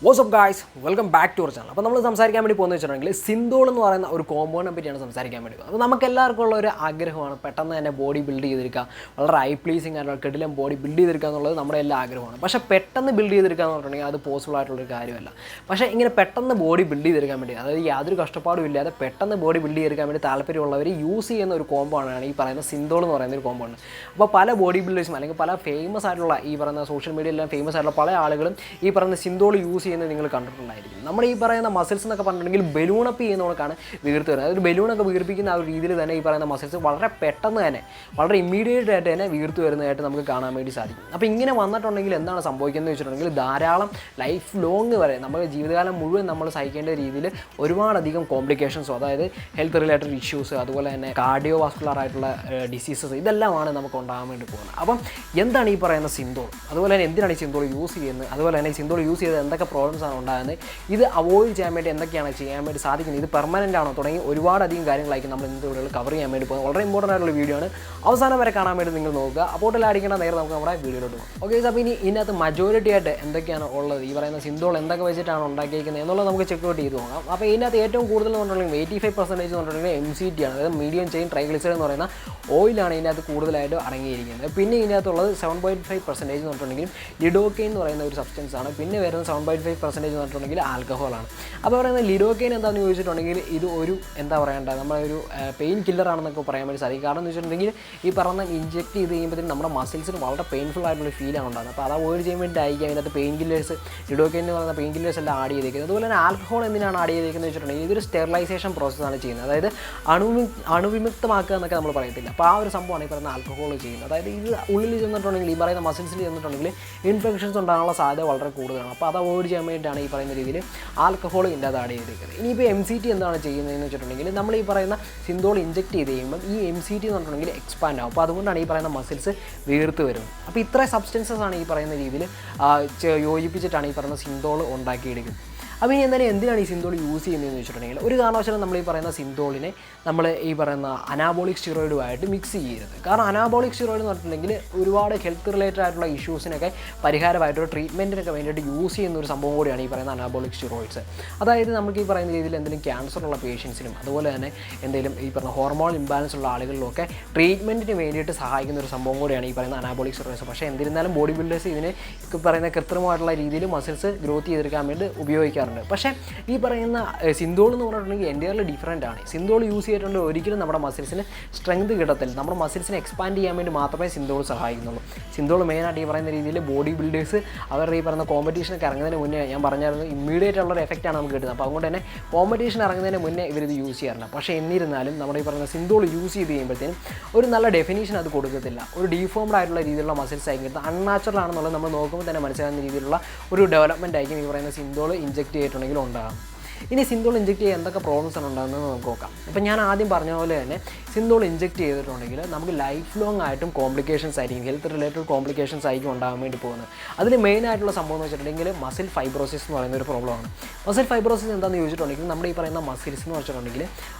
What's up guys, welcome back to our channel. അപ്പോൾ നമ്മൾ സംസാരിക്കാൻ വേണ്ടി പോകുന്നത് വെച്ചിട്ടുണ്ടെങ്കിൽ സിന്തോൾ എന്ന് പറയുന്ന ഒരു കോമ്പൗണ്ടിനെ പറ്റിയാണ് സംസാരിക്കാൻ വേണ്ടി. അപ്പോൾ നമുക്ക് എല്ലാവർക്കും ഉള്ള ഒരു ആഗ്രഹമാണ് പെട്ടെന്ന് തന്നെ ബോഡി ബിൽഡ് ചെയ്തെടുക്കുക, വളരെ ഐ പ്ലീസിങ് ആയിട്ടുള്ള കിടിലം ബോഡി ബിൽഡ് ചെയ്തെടുക്കുക എന്നുള്ളത് നമ്മുടെ എല്ലാ ആഗ്രഹമാണ്. പക്ഷേ പെട്ടെന്ന് ബിൽഡ് ചെയ്തെടുക്കുക എന്ന് പറഞ്ഞിട്ടുണ്ടെങ്കിൽ അത് പോസിബിൾ ആയിട്ടുള്ളൊരു കാര്യമല്ല. പക്ഷേ ഇങ്ങനെ പെട്ടെന്ന് ബോഡി ബിൽഡ് ചെയ്തെടുക്കാൻ വേണ്ടി, അതായത് യാതൊരു കഷ്ടപ്പാടും ഇല്ലാതെ പെട്ടെന്ന് ബോഡി ബിൽഡ് ചെയ്തെടുക്കാൻ വേണ്ടി താല്പര്യമുള്ളവർ യൂസ് ചെയ്യുന്ന ഒരു കോമ്പൗണ്ടാണ് ഈ പറയുന്ന സിന്തോൾ എന്ന് പറയുന്ന ഒരു കോമ്പൗണ്ട്. അപ്പോൾ പല ബോഡി ബിൽഡേഴ്സും അല്ലെങ്കിൽ പല ഫേമസ് ആയിട്ടുള്ള ഈ പറയുന്ന സോഷ്യൽ മീഡിയയിലെല്ലാം ഫേമസ് ആയിട്ടുള്ള പല ആളുകളും ഈ പറയുന്ന സിന്തോൾ യൂസ് ചെയ്യുന്നത് നിങ്ങൾ കണ്ടിട്ടുണ്ട്. നമ്മുടെ ഈ പറയുന്ന മസിൽസ് എന്നൊക്കെ പറഞ്ഞിട്ടുണ്ടെങ്കിൽ ബലൂണപ്പ് ചെയ്യുന്നവർക്കാണ് വീർത്ത് വരുന്നത്. അതൊരു ബലൂണൊക്കെ വീർപ്പിക്കുന്ന ആ ഒരു രീതിയിൽ തന്നെ ഈ പറയുന്ന മസിൽസ് വളരെ പെട്ടെന്ന് തന്നെ വളരെ ഇമ്മീഡിയറ്റ് ആയിട്ട് തന്നെ വീർത്ത് വരുന്നതായിട്ട് നമുക്ക് കാണാൻ വേണ്ടി സാധിക്കും. അപ്പോൾ ഇങ്ങനെ വന്നിട്ടുണ്ടെങ്കിൽ എന്താണ് സംഭവിക്കുന്നത് വെച്ചിട്ടുണ്ടെങ്കിൽ ധാരാളം ലൈഫ് ലോങ് വരെ നമ്മുടെ ജീവിതകാലം മുഴുവൻ നമ്മൾ സഹിക്കേണ്ട രീതിയിൽ ഒരുപാടധികം കോംപ്ലിക്കേഷൻസും, അതായത് ഹെൽത്ത് റിലേറ്റഡ് ഇഷ്യൂസ്, അതുപോലെ തന്നെ കാർഡിയോവാസ്കുലർ ആയിട്ടുള്ള ഡിസീസസ്, ഇതെല്ലാമാണ് നമുക്ക് ഉണ്ടാകാൻ വേണ്ടി പോകുന്നത്. അപ്പം എന്താണ് ഈ പറയുന്ന സിന്തോൾ, അതുപോലെ തന്നെ എന്തിനാണ് ഈ സിന്തോൾ യൂസ് ചെയ്യുന്നത്, അതുപോലെ തന്നെ ഈ സിന്തോൾ യൂസ് ചെയ്ത് എന്തൊക്കെ പ്രോബ്ലംസ് ആണ് ഉണ്ടാകുന്നത്, ഇത് അവോയ്ഡ് ചെയ്യാൻ വേണ്ടി എന്തൊക്കെയാണ് ചെയ്യാൻ വേണ്ടി സാധിക്കുന്നത്, ഇത് പെർമനൻ്റ് ആണോ തുടങ്ങി ഒരുപാടധികം കാര്യങ്ങളായിരിക്കും നമ്മൾ ഇന്നത്തെ വീഡിയോയിൽ കവർ ചെയ്യാൻ വേണ്ടി പോകുന്നത്. വളരെ ഇമ്പോർട്ടൻ്റ് ആയിട്ടുള്ള വീഡിയോ ആണ്. അവസാനം വരെ കാണാൻ വേണ്ടി നിങ്ങൾ നോക്കുക. അപ്പോൾ അടിക്കേണ്ട നേരെ നമുക്ക് നമ്മുടെ വീഡിയോയിലോട്ട് പോകാം. ഓക്കെ, അപ്പോൾ ഇനി ഇതിനകത്ത് മജോറിറ്റി ആയിട്ട് എന്തൊക്കെയാണ് ഉള്ളത്, ഈ പറയുന്ന സിന്തോൾ എന്തൊക്കെ വെച്ചിട്ടാണ് ഉണ്ടാക്കിയിരിക്കുന്നത് എന്നുള്ളത് നമുക്ക് ചെക്ക് ഔട്ട് ചെയ്ത് നോക്കാം. അപ്പോൾ ഇതിനകത്ത് ഏറ്റവും കൂടുതൽ എന്ന് പറഞ്ഞിട്ടുണ്ടെങ്കിൽ 85% എന്ന് പറഞ്ഞിട്ടുണ്ടെങ്കിൽ MCT ആണ്, അതായത് മീഡിയം ചെയിൻ ട്രൈഗ്ലിസറൈഡ് എന്ന് പറയുന്ന ഓയിലാണ് ഇതിനകത്ത് കൂടുതലായിട്ട് അടങ്ങിയിരിക്കുന്നത്. പിന്നെ ഇതിനകത്തുള്ളത് 7.5% എന്ന് പറഞ്ഞിട്ടുണ്ടെങ്കിൽ ലിഡോക്കെയിൻ എന്ന് പറയുന്ന ഒരു സബ്സ്റ്റൻസ് ആണ്. പിന്നെ വരുന്ന 7.5% എന്ന് പറഞ്ഞിട്ടുണ്ടെങ്കിൽ ആൽക്കഹോളാണ്. അപ്പോൾ പറയുന്നത് ലിഡോക്കെയിൻ എന്താണെന്ന് ചോദിച്ചിട്ടുണ്ടെങ്കിൽ ഇത് ഒരു എന്താ പറയേണ്ടത്, നമ്മളൊരു പെയിൻ കില്ലറാണെന്നൊക്കെ പറയാൻ വേണ്ടി സാധിക്കും. കാരണം എന്ന് വെച്ചിട്ടുണ്ടെങ്കിൽ ഈ പറഞ്ഞ ഇഞ്ചെക്ട് ചെയ്ത് കഴിയുമ്പോഴത്തേക്കും നമ്മുടെ മസിൽസിന് വളരെ പെയിൻഫുൾ ആയിട്ടുള്ള ഫീലാണ് ഉണ്ടാകുന്നത്. അപ്പോൾ അത് അവോയ്ഡ് ചെയ്യാൻ വേണ്ടി ആയിരിക്കും അതിനകത്ത് പെയിൻ കില്ലേഴ്സ്, ലിഡോക്കെയിൻ എന്ന് പറയുന്ന പെയിൻ കില്ലേഴ്സ് എല്ലാം ആഡ് ചെയ്തേക്കുന്നത്. അതുപോലെ തന്നെ ആൽക്കഹോൾ എന്തിനാണ് ആഡ് ചെയ്തേക്കുന്നത് വെച്ചിട്ടുണ്ടെങ്കിൽ ഇതൊരു സ്റ്റെറിലൈസേഷൻ പ്രോസസ്സാണ് ചെയ്യുന്നത്, അതായത് അണുവിമുക്തമാക്കുക എന്നൊക്കെ നമ്മൾ പറയത്തില്ല. അപ്പോൾ ആ ഒരു സംഭവമാണ് ഈ പറയുന്ന ആൽക്കഹോൾ ചെയ്യുന്നത്. അതായത് ഇത് ഉള്ളിൽ ചെന്നിട്ടുണ്ടെങ്കിൽ, ഈ പറയുന്ന മസിൽസിൽ ചെന്നിട്ടുണ്ടെങ്കിൽ ഇൻഫെക്ഷൻസ് ഉണ്ടാകാനുള്ള സാധ്യത വളരെ കൂടുതലാണ്. അപ്പോൾ അത് അവോയ്ഡ് ചെയ്യാൻ വേണ്ടിയിട്ടാണ് ഈ പറയുന്ന രീതിയിൽ ആൽക്കഹോൾ ഇല്ലാതെ ആഡ് ചെയ്തിരിക്കുന്നത്. ഇനിയിപ്പോൾ MCT എന്താണ് ചെയ്യുന്നതെന്ന് വെച്ചിട്ടുണ്ടെങ്കിൽ നമ്മൾ ഈ പറയുന്ന സിന്തോൾ ഇഞ്ചെക്ട് ചെയ്ത് കഴിയുമ്പോൾ ഈ MCT എന്ന് പറഞ്ഞിട്ടുണ്ടെങ്കിൽ എക്സ്പാൻഡ് ആവും. അപ്പോൾ അതുകൊണ്ടാണ് ഈ പറയുന്ന മസിൽസ് വീർത്ത് വരുന്നത്. അപ്പോൾ ഇത്ര സബ്സ്റ്റൻസസ് ആണ് ഈ പറയുന്ന രീതിയിൽ യോജിപ്പിച്ചിട്ടാണ് ഈ പറയുന്ന സിന്തോൾ ഉണ്ടാക്കിയെടുക്കുന്നത്. അപ്പോൾ ഇനി എന്തായാലും എന്തിനാണ് ഈ സിന്തോൾ യൂസ് ചെയ്യുന്നതെന്ന് വെച്ചിട്ടുണ്ടെങ്കിൽ ഒരു കാരണവശാലും നമ്മൾ ഈ പറയുന്ന സിന്തോളിനെ നമ്മൾ ഈ പറയുന്ന അനാബോളിക് സ്റ്റിറോയിഡുമായിട്ട് മിക്സ് ചെയ്യരുത്. കാരണം അനാബോളിക് സ്റ്റിറോയിഡ് എന്ന് പറഞ്ഞിട്ടുണ്ടെങ്കിൽ ഒരുപാട് ഹെൽത്ത് റിലേറ്റഡ് ആയിട്ടുള്ള ഇഷ്യൂസിനൊക്കെ പരിഹാരമായിട്ടോ ട്രീറ്റ്മെൻറ്റിനൊക്കെ വേണ്ടിയിട്ട് യൂസ് ചെയ്യുന്ന ഒരു സംഭവം കൂടിയാണ് ഈ പറയുന്ന അനാബോളിക് സ്റ്റിറോയിഡ്സ്. അതായത് നമുക്ക് ഈ പറയുന്ന രീതിയിൽ എന്തെങ്കിലും ക്യാൻസർ ഉള്ള പേഷ്യൻസിനും അതുപോലെ തന്നെ എന്തെങ്കിലും ഈ പറഞ്ഞ ഹോർമോൺ ഇംബാലൻസ് ഉള്ള ആളുകളിലൊക്കെ ട്രീറ്റ്മെൻറ്റിന് വേണ്ടിയിട്ട് സഹായിക്കുന്ന ഒരു സംഭവം കൂടിയാണ് ഈ പറയുന്ന അനാബോളിക് സ്റ്റിറോയിഡ്സ്. പക്ഷേ എന്നിരുന്നാലും ബോഡി ബിൽഡേഴ്സ് ഇതിനെ പറയുന്ന കൃത്രിമമായിട്ടുള്ള രീതിയിൽ മസിൽസ് ഗ്രോത്ത് ചെയ്തെടുക്കാൻ വേണ്ടി ഉപയോഗിക്കാറുണ്ട്. പക്ഷേ ഈ പറയുന്ന സിന്തോൾ എന്ന് പറഞ്ഞിട്ടുണ്ടെങ്കിൽ എൻ്റയർലി ഡിഫറൻ്റ് ആണ്. സിന്തോൾ യൂസ് ചെയ്തിട്ടുണ്ടെങ്കിൽ ഒരിക്കലും നമ്മുടെ മസിൽസിന് സ്ട്രെങ്ത് കിട്ടത്തില്ല. നമ്മുടെ മസിൽസിനെ എക്സ്പാൻഡ് ചെയ്യാൻ വേണ്ടി മാത്രമേ സിന്തോൾ സഹായിക്കുന്നുള്ളൂ. സിന്തോൾ മെയിനായിട്ട് ഈ പറയുന്ന രീതിയിൽ ബോഡി ബിൽഡേഴ്സ് അവരുടെ ഈ പറയുന്ന കോമ്പറ്റീഷനൊക്കെ ഇറങ്ങുന്നതിന് മുന്നേ ഞാൻ പറഞ്ഞായിരുന്നു ഇമ്മീഡിയറ്റ് ഉള്ളൊരു എഫക്റ്റാണ് നമുക്ക് കിട്ടുന്നത്. അപ്പോൾ അതുകൊണ്ട് തന്നെ കോമ്പറ്റീഷൻ ഇറങ്ങുന്നതിന് മുന്നേ ഇവരിത് യൂസ് ചെയ്യാറുണ്ട്. പക്ഷേ എന്നിരുന്നാലും നമ്മുടെ ഈ പറയുന്ന സിന്തോൾ യൂസ് ചെയ്ത് കഴിയുമ്പോഴത്തേനും ഒരു നല്ല ഡെഫിനീഷൻ അത് കൊടുക്കത്തില്ല. ഒരു ഡീഫോംഡ് ആയിട്ടുള്ള രീതിയിലുള്ള മസിൽസ് ആയിരിക്കും കിട്ടുന്നത്. അൺനാച്ചുറൽ ആണെന്നുള്ളത് നമ്മൾ നോക്കുമ്പോൾ തന്നെ മനസ്സിലാകുന്ന രീതിയിലുള്ള ഒരു ഡെവലപ്മെൻറ്റ് ആയിരിക്കും ഈ പറയുന്ന സിന്തോൾ ഇഞ്ചെക്ട് ചെയ്തിട്ടുണ്ടെങ്കിൽ ഉണ്ടാകും. ഇനി സിന്തോൾ ഇഞ്ചെക്ട് ചെയ്യാൻ എന്തൊക്കെ പ്രോബ്ലംസ് ആണ് ഉണ്ടാകുന്നത് നമുക്ക് നോക്കാം. അപ്പോൾ ഞാൻ ആദ്യം പറഞ്ഞ പോലെ തന്നെ സിന്തോൾ ഇഞ്ചെക്ട് ചെയ്തിട്ടുണ്ടെങ്കിൽ നമുക്ക് ലൈഫ് ലോങ് ആയിട്ടും കോംപ്ലിക്കേഷൻസ് ആയിരിക്കും, ഹെൽത്ത് റിലേറ്റഡ് കോംപ്ലിക്കേഷൻസ് ആയിരിക്കും ഉണ്ടാകാൻ വേണ്ടി പോകുന്നത്. അതിൽ മെയിനായിട്ടുള്ള സംഭവം എന്ന് വെച്ചിട്ടുണ്ടെങ്കിൽ മസിൽ ഫൈബ്രോസിസ് എന്ന് പറയുന്ന ഒരു പ്രോബ്ലമാണ്. മസിൽ ഫൈബ്രോസിസ് എന്താണെന്ന് ചോദിച്ചിട്ടുണ്ടെങ്കിൽ നമ്മുടെ ഈ പറയുന്ന മസിൽസ് എന്ന് വെച്ചിട്ടുണ്ടെങ്കിൽ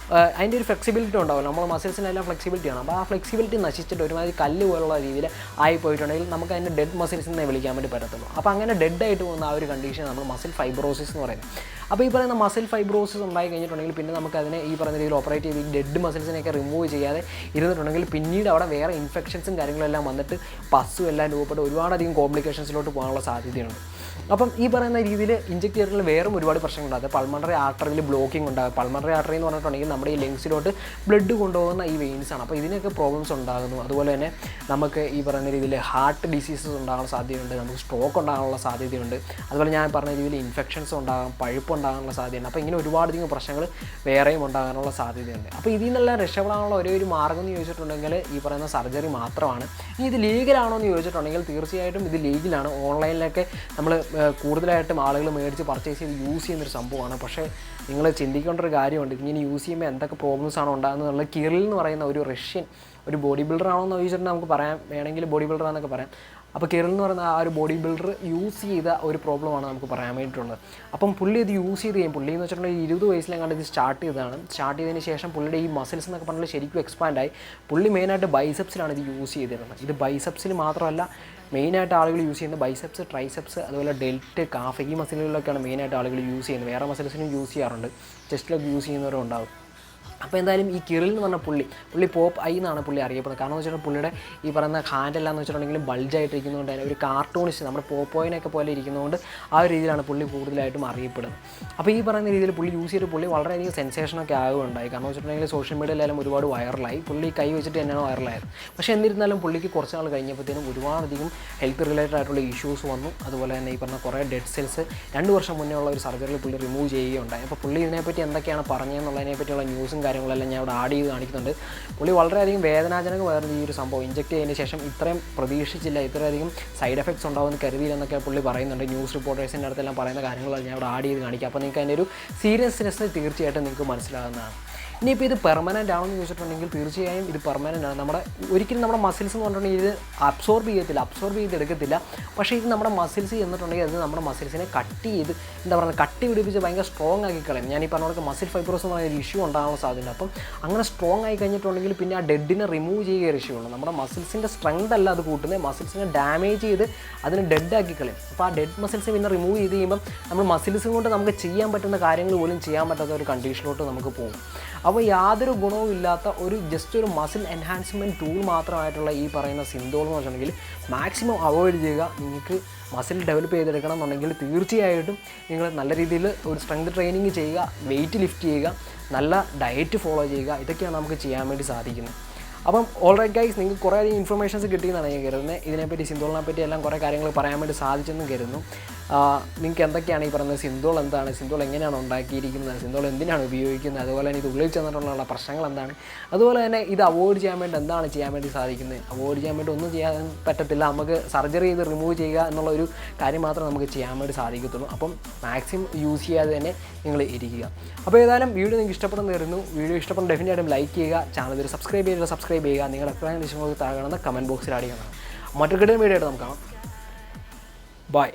അതിൻ്റെ ഒരു ഫ്ലെക്സിബിലിറ്റി ഉണ്ടാവില്ല. നമ്മൾ മസിൽസിനെല്ലാം ഫ്ലെക്സിബിലിറ്റിയാണ്. അപ്പോൾ ആ ഫ്ലെക്സിബിലിറ്റി നശിച്ചിട്ട് ഒരുമാതിരി കല്ല് പോലുള്ള രീതിയിൽ ആയിപ്പോയിട്ടുണ്ടെങ്കിൽ നമുക്ക് അതിൻ്റെ ഡെഡ് മസിൽസ് എന്നേ വിളിക്കാൻ വേണ്ടി പറ്റത്തുള്ളൂ. അപ്പോൾ അങ്ങനെ ഡെഡ് ആയിട്ട് പോകുന്ന ആ ഒരു കണ്ടീഷൻ നമ്മൾ മസിൽ ഫൈബ്രോസിസ് എന്ന് പറയുന്നത്. അപ്പോൾ ഈ പറയുന്ന മസിൽ ഫൈബ്രോസിസ് ഉണ്ടായി കഴിഞ്ഞിട്ടുണ്ടെങ്കിൽ പിന്നെ നമുക്ക് അതിനെ ഈ പറയുന്ന രീതിയിൽ ഓപ്പറേറ്റ് ചെയ്ത് ഈ ഡെഡ് മസിൽസിനെയൊക്കെ റിമൂവ് ചെയ്യാതെ ഇരുന്നിട്ടുണ്ടെങ്കിൽ പിന്നീട് അവിടെ വേറെ ഇൻഫെക്ഷൻസും കാര്യങ്ങളെല്ലാം വന്നിട്ട് പസ്സും എല്ലാം രൂപപ്പെട്ട് ഒരുപാടധികം കോംപ്ലിക്കേഷൻസിലോട്ട് പോകാനുള്ള സാധ്യതയുണ്ട്. അപ്പം ഈ പറയുന്ന രീതിയിൽ ഇഞ്ചെക്ട് ചെയ്തിട്ടുള്ള വേറും ഒരുപാട് പ്രശ്നങ്ങളുണ്ടാകും. പൾമണറി ആർട്ടറിയിൽ ബ്ലോക്കിംഗ് ഉണ്ടാകും. പൾമണറി ആർട്ടറി എന്ന് പറഞ്ഞിട്ടുണ്ടെങ്കിൽ നമ്മുടെ ഈ ലങ്സിലോട്ട് ബ്ലഡ് കൊണ്ടുപോകുന്ന ഈ വെയിൻസാണ്. അപ്പോൾ ഇതിനൊക്കെ പ്രോബ്ലംസ് ഉണ്ടാകുന്നു. അതുപോലെ തന്നെ നമുക്ക് ഈ പറയുന്ന രീതിയിൽ ഹാർട്ട് ഡിസീസസ് ഉണ്ടാകാനുള്ള സാധ്യതയുണ്ട്, നമുക്ക് സ്ട്രോക്ക് ഉണ്ടാകാനുള്ള സാധ്യതയുണ്ട്. അതുപോലെ ഞാൻ പറഞ്ഞ രീതിയിൽ ഇൻഫെക്ഷൻസ് ഉണ്ടാകാം, പഴുപ്പ് ഉണ്ടാകാനുള്ള സാധ്യതയുണ്ട്. അപ്പോൾ ഇങ്ങനെ ഒരുപാടധികം പ്രശ്നങ്ങൾ വേറെയും ഉണ്ടാകാനുള്ള സാധ്യതയുണ്ട്. അപ്പോൾ ഇതിൽ നിന്നെല്ലാം രക്ഷപ്പെടാനുള്ള ഒരേ ഒരു മാർഗ്ഗം എന്ന് ചോദിച്ചിട്ടുണ്ടെങ്കിൽ ഈ പറയുന്ന സർജറി മാത്രമാണ്. ഇനി ഇത് ലീഗലാണോ എന്ന് ചോദിച്ചിട്ടുണ്ടെങ്കിൽ തീർച്ചയായിട്ടും ഇത് ലീഗലാണ്. ഓൺലൈനിലൊക്കെ നമ്മൾ കൂടുതലായിട്ടും ആളുകൾ മേടിച്ച് പർച്ചേസ് ചെയ്ത് യൂസ് ചെയ്യുന്നൊരു സംഭവമാണ്. പക്ഷേ നിങ്ങൾ ചിന്തിക്കേണ്ട ഒരു കാര്യമുണ്ട്, ഇങ്ങനെ യൂസ് ചെയ്യുമ്പോൾ എന്തൊക്കെ പ്രോബ്ലംസാണ് ഉണ്ടാകുന്നത്. കിറിൽ എന്ന് പറയുന്ന ഒരു റഷ്യൻ ഒരു ബോഡി ബിൽഡർ ആണോ എന്ന് ചോദിച്ചിട്ടുണ്ടെങ്കിൽ നമുക്ക് പറയാം, വേണമെങ്കിൽ ബോഡി ബിൽഡർ ആണെന്നൊക്കെ പറയാം. അപ്പോൾ കിറിൽ എന്ന് പറയുന്ന ആ ഒരു ബോഡി ബിൽഡർ യൂസ് ചെയ്ത ഒരു പ്രോബ്ലമാണ് നമുക്ക് പറയാൻ വേണ്ടിയിട്ടുള്ളത്. അപ്പം പുള്ളി ഇത് യൂസ് ചെയ്ത് കഴിയും. പുള്ളി എന്ന് വെച്ചിട്ടുണ്ടെങ്കിൽ 20 വയസ്സിലെങ്ങാണ്ട് ഇത് സ്റ്റാർട്ട് ചെയ്തതാണ്. സ്റ്റാർട്ട് ചെയ്തതിന് ശേഷം പുള്ളിയുടെ ഈ മസിൽസ് എന്നൊക്കെ പറഞ്ഞാൽ ശരിക്കും എക്സ്പാൻഡായി. പുള്ളി മെയിനായിട്ട് ബൈസെപ്സിലാണ് ഇത് യൂസ് ചെയ്തിരുന്നത്. ഇത് ബൈസെപ്സിൽ മാത്രമല്ല മെയിനായിട്ട് ആളുകൾ യൂസ് ചെയ്യുന്നത് ബൈസെപ്സ്, ട്രൈസെപ്സ്, അതുപോലെ ഡെൽറ്റ്, കാഫ്, ഈ മസിലുകളിലൊക്കെയാണ് മെയിനായിട്ട് ആളുകൾ യൂസ് ചെയ്യുന്നത്. വേറെ മസിൽസിനും യൂസ് ചെയ്യാറുണ്ട്, ചെസ്റ്റിലൊക്കെ യൂസ് ചെയ്യുന്നവരും ഉണ്ടാകും. അപ്പോൾ എന്തായാലും ഈ കിറിൽ എന്ന് പറഞ്ഞ പുള്ളി പോപ്പ് ഐ എന്നാണ് പുള്ളി അറിയപ്പെടുന്നത്. കാരണം എന്ന് വെച്ചിട്ടുണ്ടെങ്കിൽ പുള്ളിയുടെ ഈ പറയുന്ന ഹാൻഡെല്ലാം എന്ന് വെച്ചിട്ടുണ്ടെങ്കിൽ ബൾജായിട്ടിരിക്കുന്നതുകൊണ്ട് തന്നെ ഒരു കാർട്ടൂണിസ്റ്റ്, നമ്മുടെ പോപ്പോയിനൊക്കെ പോലെ ഇരിക്കുന്നതുകൊണ്ട് ആ ഒരു രീതിയിലാണ് പുള്ളി കൂടുതലായിട്ടും അറിയപ്പെടുന്നത്. അപ്പോൾ ഈ പറയുന്ന രീതിയിൽ പുള്ളി യൂസ് ചെയ്തിട്ട് പുള്ളി വളരെയധികം സെൻസേഷനൊക്കെ ആകുകയുണ്ടായി. കാരണം വെച്ചിട്ടുണ്ടെങ്കിൽ സോഷ്യൽ മീഡിയയിലെല്ലാം ഒരുപാട് വൈറലായി. പുള്ളി കൈ വെച്ചിട്ട് തന്നെയാണ് വൈറലായത്. പക്ഷേ എന്നിരുന്നാലും പുള്ളിക്ക് കുറച്ച് നാൾ കഴിഞ്ഞപ്പോഴത്തേനും ഒരുപാടധികം ഹെൽത്ത് റിലേറ്റഡ് ആയിട്ടുള്ള ഇഷ്യൂസ് വന്നു. അതുപോലെ തന്നെ ഈ പറഞ്ഞ കുറേ ഡെഡ് സെൽസ് 2 വർഷം മുന്നേ ഉള്ള ഒരു സർജറിയിൽ പുള്ളി റിമൂവ് ചെയ്യുകയുണ്ടായി. അപ്പോൾ പുള്ളി ഇതിനെപ്പറ്റി എന്തൊക്കെയാണ് പറഞ്ഞതെന്നുള്ളതിനെ പറ്റിയുള്ള ന്യൂസും കാര്യങ്ങളെല്ലാം ഞാൻ ഇവിടെ ആഡ് ചെയ്ത് കാണിക്കുന്നുണ്ട്. പുള്ളി വളരെയധികം വേദനാജനകമായിരുന്നു ഈ ഒരു സംഭവം. ഇഞ്ചെക്ട് ചെയ്തതിന് ശേഷം ഇത്രയും പ്രതീക്ഷിച്ചില്ല, ഇത്രയധികം സൈഡ് എഫക്ട്സ് ഉണ്ടാവുമെന്ന് കരുതിയില്ലെന്നൊക്കെ പുള്ളി പറയുന്നുണ്ട്. ന്യൂസ് റിപ്പോർട്ടേഴ്സിൻ്റെ അടുത്തെല്ലാം പറയുന്ന കാര്യങ്ങളെല്ലാം ഞാൻ ഇവിടെ ആഡ് ചെയ്ത് കാണിക്കാം. അപ്പോൾ നിങ്ങൾക്ക് അതിൻ്റെ ഒരു സീരിയസ്നെസ് തീർച്ചയായിട്ടും നിങ്ങൾക്ക് മനസ്സിലാകുന്നതാണ്. ഇനിയിപ്പോൾ ഇത് പെർമനൻ്റ് ആണെന്ന് ചോദിച്ചിട്ടുണ്ടെങ്കിൽ തീർച്ചയായും ഇത് പെർമനൻ്റ് ആണ്. ഒരിക്കലും നമ്മുടെ മസിൽസ് എന്ന് പറഞ്ഞിട്ടുണ്ടെങ്കിൽ ഇത് അബ്സോർബ് ചെയ്തെടുക്കത്തില്ല. പക്ഷേ ഇത് നമ്മുടെ മസിൽസ് എന്നിട്ടുണ്ടെങ്കിൽ അത് നമ്മുടെ മസിൽസിനെ കട്ടി പിടിപ്പിച്ച് ഭയങ്കര സ്ട്രോങ് ആക്കി കളയും. ഞാൻ ഈ പറഞ്ഞ മസിൽ ഫൈബ്രോസ് എന്ന് പറയുന്ന ഒരു ഇഷ്യൂ ഉണ്ടാകാൻ സാധ്യതയുണ്ട്. അപ്പം അങ്ങനെ സ്ട്രോങ് ആയി കഴിഞ്ഞിട്ടുണ്ടെങ്കിൽ പിന്നെ ആ ഡെഡിനെ റിമൂവ് ചെയ്യുക ഇഷ്യൂ ഉണ്ട്. നമ്മുടെ മസിൽസിൻ്റെ സ്ട്രെങ്ത് അല്ല അത് കൂട്ടുന്നത്, മസിൽസിനെ ഡാമേജ് ചെയ്ത് അതിനെ ഡെഡ് ആക്കി കളയും. അപ്പോൾ ആ ഡെഡ് മസിൽസ് പിന്നെ റിമൂവ് ചെയ്ത് കഴിയുമ്പം നമ്മൾ മസിൽസ് കൊണ്ട് നമുക്ക് ചെയ്യാൻ പറ്റുന്ന കാര്യങ്ങൾ പോലും ചെയ്യാൻ പറ്റാത്ത ഒരു കണ്ടീഷനിലോട്ട് നമുക്ക് പോകും. അപ്പോൾ യാതൊരു ഗുണവും ഇല്ലാത്ത ജസ്റ്റ് ഒരു മസിൽ എൻഹാൻസ്മെൻറ്റ് ടൂൾ മാത്രമായിട്ടുള്ള ഈ പറയുന്ന സിന്തോൾ എന്ന് വെച്ചിട്ടുണ്ടെങ്കിൽ മാക്സിമം അവോയ്ഡ് ചെയ്യുക. നിങ്ങൾക്ക് മസിൽ ഡെവലപ്പ് ചെയ്തെടുക്കണം എന്നുണ്ടെങ്കിൽ തീർച്ചയായിട്ടും നിങ്ങൾ നല്ല രീതിയിൽ ഒരു സ്ട്രെങ്ത് ട്രെയിനിങ് ചെയ്യുക, വെയിറ്റ് ലിഫ്റ്റ് ചെയ്യുക, നല്ല ഡയറ്റ് ഫോളോ ചെയ്യുക. ഇതൊക്കെയാണ് നമുക്ക് ചെയ്യാൻ വേണ്ടി സാധിക്കുന്നത്. അപ്പം ഓൾറൈറ്റ് ഗൈസ്, നിങ്ങൾക്ക് കുറേ അധികം ഇൻഫർമേഷൻസ് കിട്ടിയെന്നാണ് ഞാൻ കരുതുന്നത്. ഇതിനെപ്പറ്റി സിന്തോളിനെ പറ്റി എല്ലാം കുറേ കാര്യങ്ങൾ പറയാൻ വേണ്ടി സാധിച്ചെന്നും കരുതുന്നു. നിങ്ങൾക്ക് എന്തൊക്കെയാണ് ഈ പറയുന്നത്, സിന്തോൾ എന്താണ്, സിന്തോൾ എങ്ങനെയാണ് ഉണ്ടാക്കിയിരിക്കുന്നത്, സിന്തോൾ എന്തിനാണ് ഉപയോഗിക്കുന്നത്, അതുപോലെ തന്നെ ഇത് ഉള്ളിൽ ചെന്നിട്ടുള്ള പ്രശ്നങ്ങൾ എന്താണ്, അതുപോലെ തന്നെ ഇത് അവോയ്ഡ് ചെയ്യാൻ വേണ്ടി എന്താണ് ചെയ്യാൻ വേണ്ടി സാധിക്കുന്നത്. അവോയ്ഡ് ചെയ്യാൻ വേണ്ടി ഒന്നും ചെയ്യാൻ പറ്റത്തില്ല, നമുക്ക് സർജറി ചെയ്ത് റിമൂവ് ചെയ്യുക എന്നുള്ള ഒരു കാര്യം മാത്രമേ നമുക്ക് ചെയ്യാൻ വേണ്ടി സാധിക്കത്തുള്ളൂ. അപ്പം മാക്സിമം യൂസ് ചെയ്യാതെ തന്നെ നിങ്ങൾ ഇരിക്കുക. അപ്പോൾ ഏതായാലും വീഡിയോ നിങ്ങൾക്ക് ഇഷ്ടപ്പെടുന്ന തരുന്നു. വീഡിയോ ഇഷ്ടപ്പെടുന്ന ഡെഫിനറ്റായിട്ടും ലൈക്ക് ചെയ്യുക, ചാനൽ സബ്സ്ക്രൈബ് ചെയ്യുക. നിങ്ങൾ എപ്പോഴാണ് നിങ്ങൾക്ക് താഴെ കാണുന്ന കമൻറ്റ് ബോക്സിൽ ആഡ് ചെയ്യണം. മറ്റൊരു വീഡിയോ ആയിട്ട് നമുക്ക് കാണാം. ബൈ.